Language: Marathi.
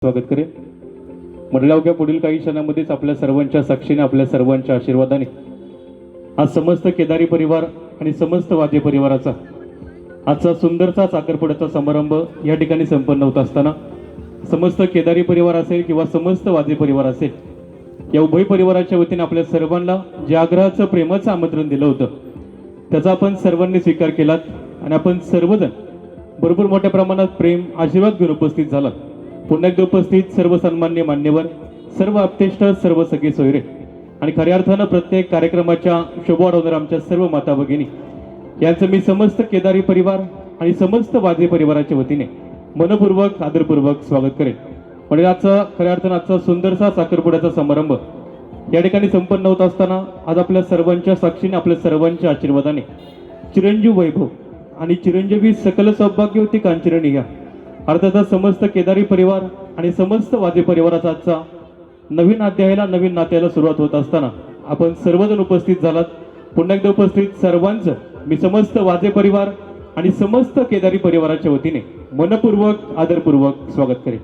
स्वागत करेन. मंडळाच्या पुढील काही क्षणामध्येच आपल्या सर्वांच्या साक्षीने, आपल्या सर्वांच्या आशीर्वादाने आज समस्त केदारी परिवार आणि समस्त वाजे परिवाराचा आजचा सुंदरसा साखरपुड्याचा समारंभ या ठिकाणी संपन्न होत असताना समस्त केदारी परिवार असेल किंवा समस्त वाजे परिवार असेल, या उभय परिवाराच्या वतीने आपल्या सर्वांना जे आग्रहाचं प्रेमाचं आमंत्रण दिलं होतं त्याचा आपण सर्वांनी स्वीकार केलात आणि आपण सर्वजण भरपूर मोठ्या प्रमाणात प्रेम आशीर्वाद घेऊन उपस्थित झालात. पुन्हा एकदा उपस्थित सर्व सन्मान्य मान्यवर, सर्व आप्तेष्ट, सर्व सगळे सोयरे आणि खऱ्या अर्थानं प्रत्येक कार्यक्रमाच्या शोभा वाढवणाऱ्या आमच्या सर्व माता भगिनी यांचं मी समस्त केदारी परिवार आणि समस्त वाजे परिवाराच्या वतीने मनपूर्वक आदरपूर्वक स्वागत करेन. म्हणजे आजचा खऱ्या अर्थानं आजचा सुंदरसा साखरपुड्याचा समारंभ या ठिकाणी संपन्न होत असताना आज आपल्या सर्वांच्या साक्षीने, आपल्या सर्वांच्या आशीर्वादाने चिरंजीव वैभव आणि चिरंजीवी सकल सौभाग्यवती कांचरणी या अर्थातच समस्त केदारी परिवार आणि समस्त वाजे परिवाराचा आजचा नवीन अध्यायाला, नवीन नात्याला सुरुवात होत असताना आपण सर्वजण उपस्थित झालात. पुन्हा एकदा उपस्थित सर्वांचं मी समस्त वाजे परिवार आणि समस्त केदारी परिवाराच्या वतीने मनपूर्वक आदरपूर्वक स्वागत करेन.